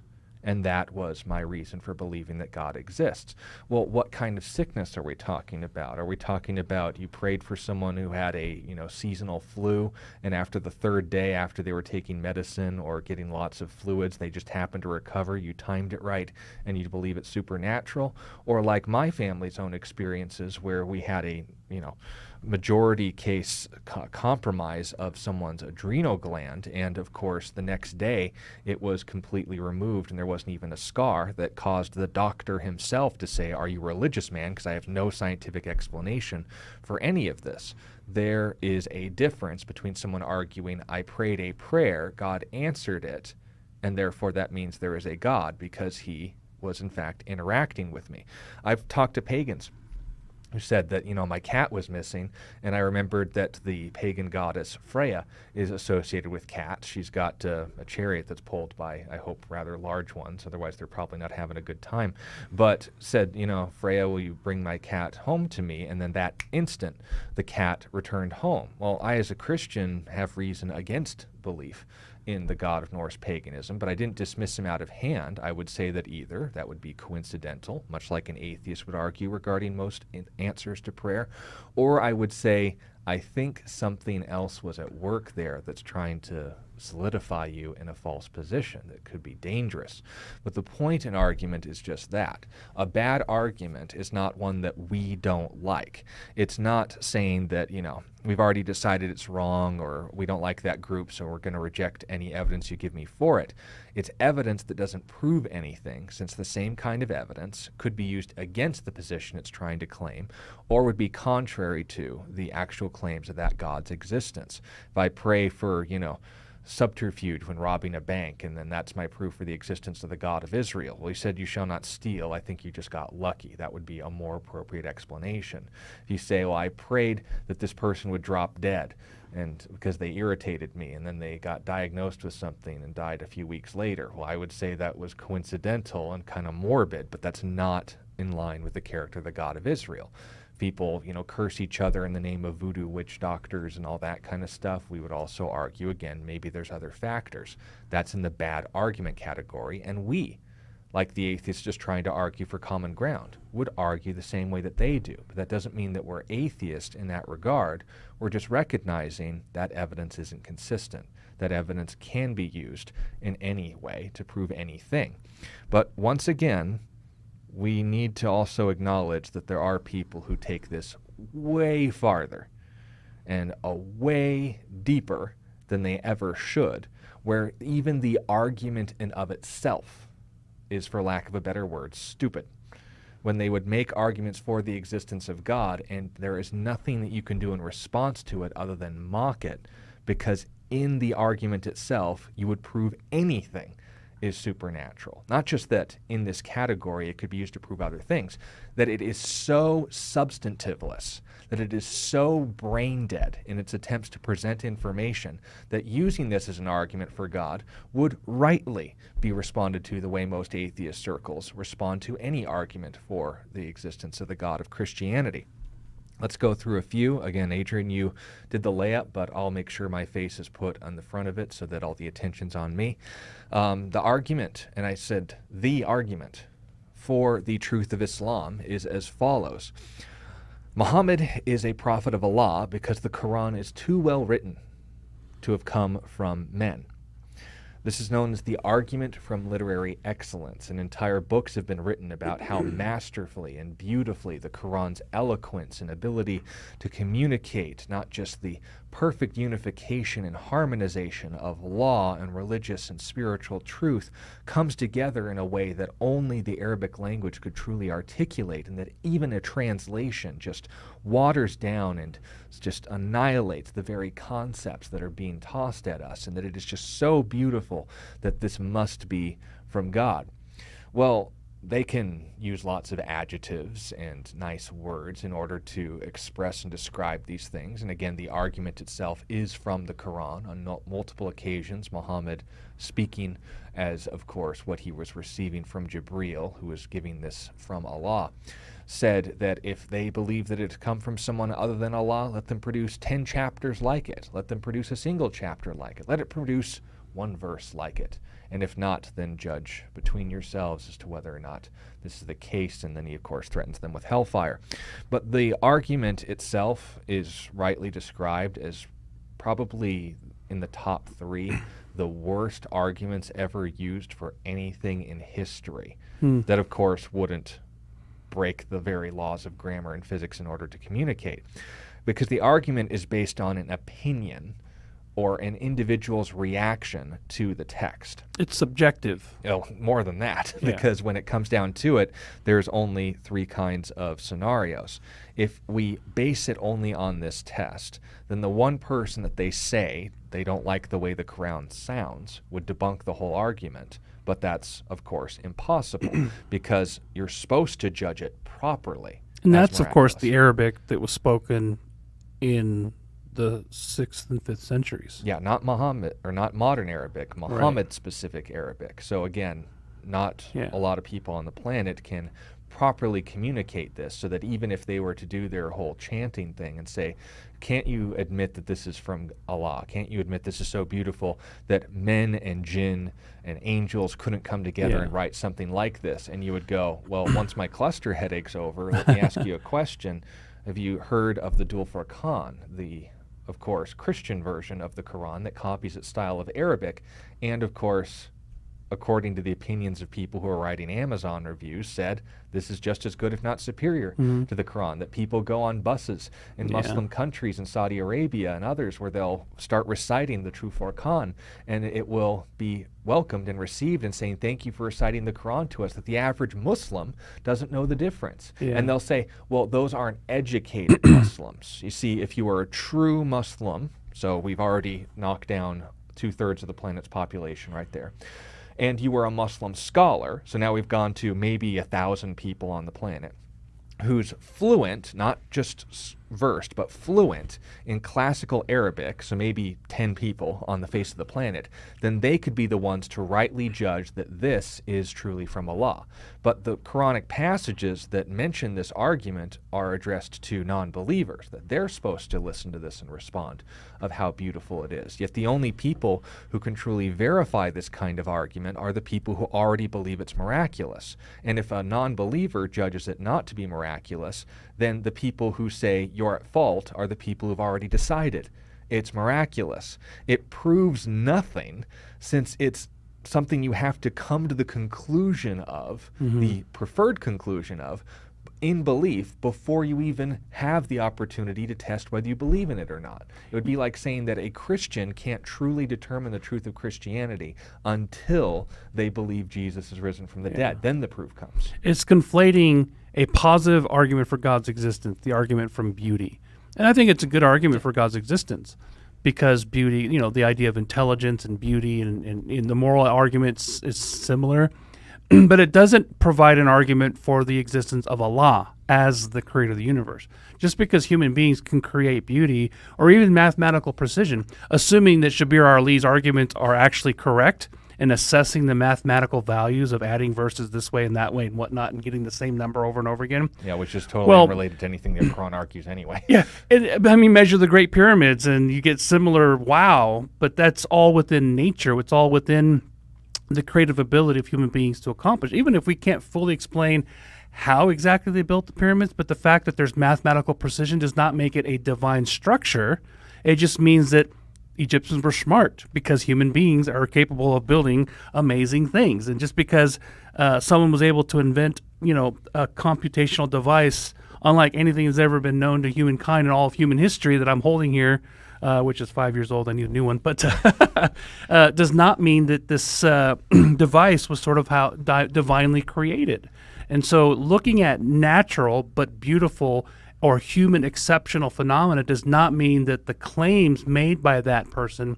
And that was my reason for believing that God exists. Well, what kind of sickness are we talking about? Are we talking about you prayed for someone who had a seasonal flu, and after the third day after they were taking medicine or getting lots of fluids, they just happened to recover, you timed it right, and you believe it's supernatural? Or like my family's own experiences where we had a majority case compromise of someone's adrenal gland, and of course the next day it was completely removed and there wasn't even a scar, that caused the doctor himself to say, "Are you a religious man?" Because I have no scientific explanation for any of this. There is a difference between someone arguing, "I prayed a prayer, God answered it, and therefore that means there is a God because he was in fact interacting with me." I've talked to pagans who said that, my cat was missing, and I remembered that the pagan goddess Freya is associated with cats. She's got a chariot that's pulled by, I hope, rather large ones, otherwise they're probably not having a good time. But said, "Freya, will you bring my cat home to me?" And then that instant, the cat returned home. Well, I as a Christian have reason against belief in the god of Norse paganism, but I didn't dismiss him out of hand. I would say that either that would be coincidental, much like an atheist would argue regarding most answers to prayer, or I would say, I think something else was at work there that's trying to solidify you in a false position that could be dangerous. But the point in argument is just that. A bad argument is not one that we don't like. It's not saying that, we've already decided it's wrong, or we don't like that group, so we're going to reject any evidence you give me for it. It's evidence that doesn't prove anything, since the same kind of evidence could be used against the position it's trying to claim, or would be contrary to the actual claims of that God's existence. If I pray for, subterfuge when robbing a bank, and then that's my proof for the existence of the God of Israel. Well, he said, "You shall not steal." I think you just got lucky. That would be a more appropriate explanation. If you say, "Well, I prayed that this person would drop dead, and because they irritated me, and then they got diagnosed with something and died a few weeks later," well, I would say that was coincidental and kind of morbid, but that's not in line with the character of the God of Israel. People, curse each other in the name of voodoo witch doctors and all that kind of stuff. We would also argue, again, maybe there's other factors. That's in the bad argument category, and we, like the atheists just trying to argue for common ground, would argue the same way that they do. But that doesn't mean that we're atheist in that regard. We're just recognizing that evidence isn't consistent. That evidence can be used in any way to prove anything. But once again, we need to also acknowledge that there are people who take this way farther and a way deeper than they ever should, where even the argument in of itself is, for lack of a better word, stupid. When they would make arguments for the existence of God, and there is nothing that you can do in response to it other than mock it, because in the argument itself, you would prove anything is supernatural. Not just that in this category it could be used to prove other things, that it is so substantiveless, that it is so brain dead in its attempts to present information, that using this as an argument for God would rightly be responded to the way most atheist circles respond to any argument for the existence of the God of Christianity. Let's go through a few. Again, Adrian, you did the layup, but I'll make sure my face is put on the front of it so that all the attention's on me. The argument, and I said the argument for the truth of Islam is as follows. Muhammad is a prophet of Allah because the Quran is too well written to have come from men. This is known as the argument from literary excellence, and entire books have been written about how masterfully and beautifully the Quran's eloquence and ability to communicate not just the perfect unification and harmonization of law and religious and spiritual truth comes together in a way that only the Arabic language could truly articulate, and that even a translation just waters down and just annihilates the very concepts that are being tossed at us, and that it is just so beautiful that this must be from God. Well, they can use lots of adjectives and nice words in order to express and describe these things. And again, the argument itself is from the Quran on multiple occasions. Muhammad speaking as, of course, what he was receiving from Jibreel, who was giving this from Allah, said that if they believe that it had come from someone other than Allah, let them produce 10 chapters like it. Let them produce a single chapter like it. Let it produce one verse like it? And if not, then judge between yourselves as to whether or not this is the case. And then he, of course, threatens them with hellfire. But the argument itself is rightly described as probably in the top 3 the worst arguments ever used for anything in history. That, of course, wouldn't break the very laws of grammar and physics in order to communicate. Because the argument is based on an opinion or an individual's reaction to the text. It's subjective. Oh, more than that, Yeah. because when it comes down to it, there's only 3 kinds of scenarios. If we base it only on this test, then the one person that they say they don't like the way the Quran sounds would debunk the whole argument. But that's, of course, impossible because you're supposed to judge it properly. And as that's, of course, miraculous. the Arabic that was spoken in the 6th and 5th centuries. Yeah, not Muhammad, or not modern Arabic, Muhammad-specific Arabic. So again, not a lot of people on the planet can properly communicate this, so that even if they were to do their whole chanting thing and say, can't you admit that this is from Allah? Can't you admit this is so beautiful that men and jinn and angels couldn't come together and write something like this? And you would go, well, once my cluster headache's over, let me ask you a question. Have you heard of the Dul Furqan, the, of course, Christian version of the Quran that copies its style of Arabic, and, of course, according to the opinions of people who are writing Amazon reviews, said this is just as good, if not superior, to the Quran, that people go on buses in Muslim countries in Saudi Arabia and others where they'll start reciting the true Furqan, and it will be welcomed and received and saying, thank you for reciting the Quran to us, that the average Muslim doesn't know the difference. And they'll say, well, those aren't educated Muslims. You see, if you are a true Muslim, so we've already knocked down 2/3 of the planet's population right there, and you were a Muslim scholar, so now we've gone to maybe 1,000 people on the planet, who's fluent, not just versed, but fluent in classical Arabic, so maybe 10 people on the face of the planet, then they could be the ones to rightly judge that this is truly from Allah. But the Quranic passages that mention this argument are addressed to non-believers, that they're supposed to listen to this and respond of how beautiful it is. Yet the only people who can truly verify this kind of argument are the people who already believe it's miraculous. And if a non-believer judges it not to be miraculous, then the people who say you're at fault are the people who've already decided it's miraculous. It proves nothing, since it's something you have to come to the conclusion of, the preferred conclusion of, in belief before you even have the opportunity to test whether you believe in it or not. It would be like saying that a Christian can't truly determine the truth of Christianity until they believe Jesus is risen from the dead. Then the proof comes. It's conflating a positive argument for God's existence, the argument from beauty. And I think it's a good argument for God's existence, because beauty, you know, the idea of intelligence and beauty and the moral argument is similar. But it doesn't provide an argument for the existence of Allah as the creator of the universe. Just because human beings can create beauty or even mathematical precision, assuming that Shabir Ali's arguments are actually correct in assessing the mathematical values of adding verses this way and that way and whatnot and getting the same number over and over again. Yeah, which is totally unrelated to anything the Quran argues anyway. Yeah, measure the Great Pyramids and you get similar wow, but that's all within nature. It's all within the creative ability of human beings to accomplish, even if we can't fully explain how exactly they built the pyramids. But the fact that there's mathematical precision does not make it a divine structure. It just means that Egyptians were smart, because human beings are capable of building amazing things. And just because someone was able to invent, a computational device unlike anything that's ever been known to humankind in all of human history that I'm holding here, which is 5 years old. I need a new one, but does not mean that this device was sort of how divinely created. And so looking at natural but beautiful or human exceptional phenomena does not mean that the claims made by that person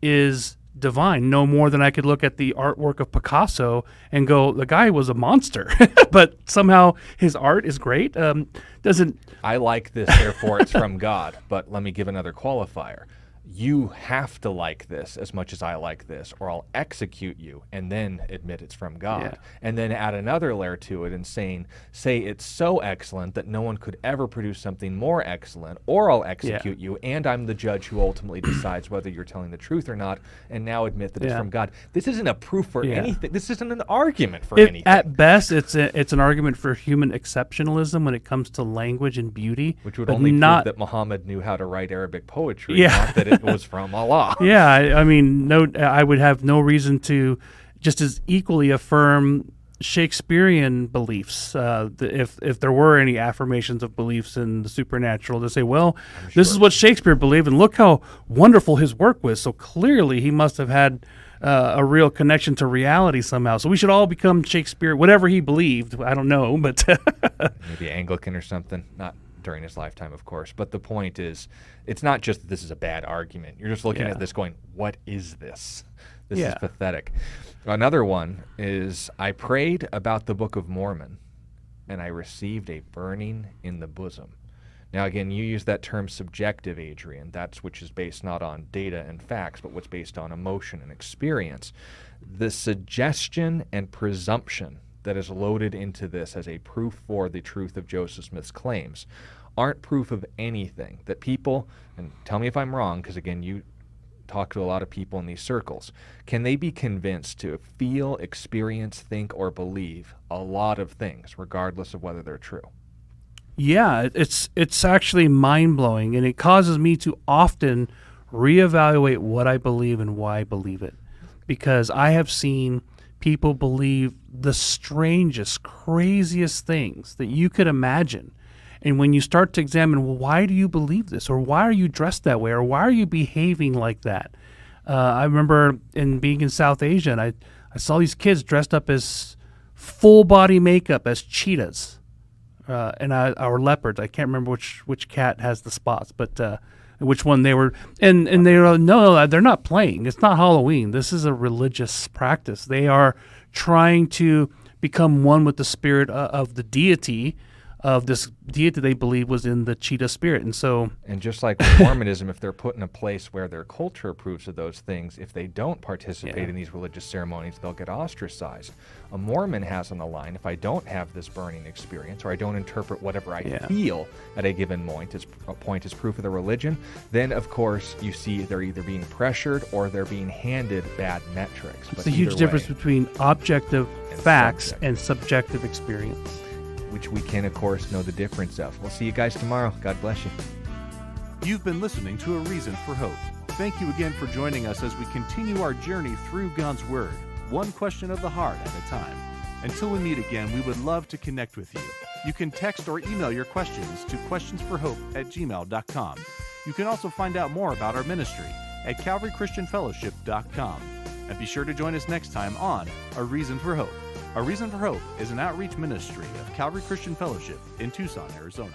is divine, no more than I could look at the artwork of Picasso and go, the guy was a monster, but somehow his art is great. I like this, therefore it's from God. But let me give another qualifier. you have to like this as much as I like this, or I'll execute you, and then admit it's from God. Yeah. And then add another layer to it and say it's so excellent that no one could ever produce something more excellent, or I'll execute you, and I'm the judge who ultimately decides whether you're telling the truth or not, and now admit that it's from God. This isn't a proof for anything. This isn't an argument for anything. At best, it's an argument for human exceptionalism when it comes to language and beauty. Which would only prove that Muhammad knew how to write Arabic poetry, not that it was from Allah. Yeah, I mean, I would have no reason to just as equally affirm Shakespearean beliefs. If there were any affirmations of beliefs in the supernatural, to say, well, this is what Shakespeare believed, and look how wonderful his work was. So clearly, he must have had a real connection to reality somehow. So we should all become Shakespeare, whatever he believed. I don't know, but maybe Anglican or something. Not during his lifetime, of course. But the point is, it's not just that this is a bad argument. You're just looking at this going, what is this? This is pathetic. Another one is, I prayed about the Book of Mormon, and I received a burning in the bosom. Now, again, you use that term subjective, Adrian. That's which is based not on data and facts, but what's based on emotion and experience. The suggestion and presumption that is loaded into this as a proof for the truth of Joseph Smith's claims aren't proof of anything. That people, and tell me if I'm wrong, because again, you talk to a lot of people in these circles, can they be convinced to feel, experience, think, or believe a lot of things, regardless of whether they're true? Yeah, it's actually mind-blowing, and it causes me to often reevaluate what I believe and why I believe it. Because I have seen people believe the strangest, craziest things that you could imagine. And when you start to examine, well, why do you believe this? Or why are you dressed that way? Or why are you behaving like that? I remember being in South Asia, and I saw these kids dressed up as full body makeup as cheetahs. Or leopards. I can't remember which cat has the spots, but which one they were. And they were, no, they're not playing. It's not Halloween. This is a religious practice. They are trying to become one with the spirit of the deity, of this deity they believe was in the cheetah spirit. And just like with Mormonism, if they're put in a place where their culture approves of those things, if they don't participate in these religious ceremonies, they'll get ostracized. A Mormon has on the line, if I don't have this burning experience, or I don't interpret whatever I feel at a given point as proof of the religion, then of course you see they're either being pressured or they're being handed bad metrics. It's a huge difference between objective facts and subjective experience, which we can, of course, know the difference of. We'll see you guys tomorrow. God bless you. You've been listening to A Reason for Hope. Thank you again for joining us as we continue our journey through God's Word, one question of the heart at a time. Until we meet again, we would love to connect with you. You can text or email your questions to questionsforhope@gmail.com. You can also find out more about our ministry at calvarychristianfellowship.com. And be sure to join us next time on A Reason for Hope. A Reason for Hope is an outreach ministry of Calvary Christian Fellowship in Tucson, Arizona.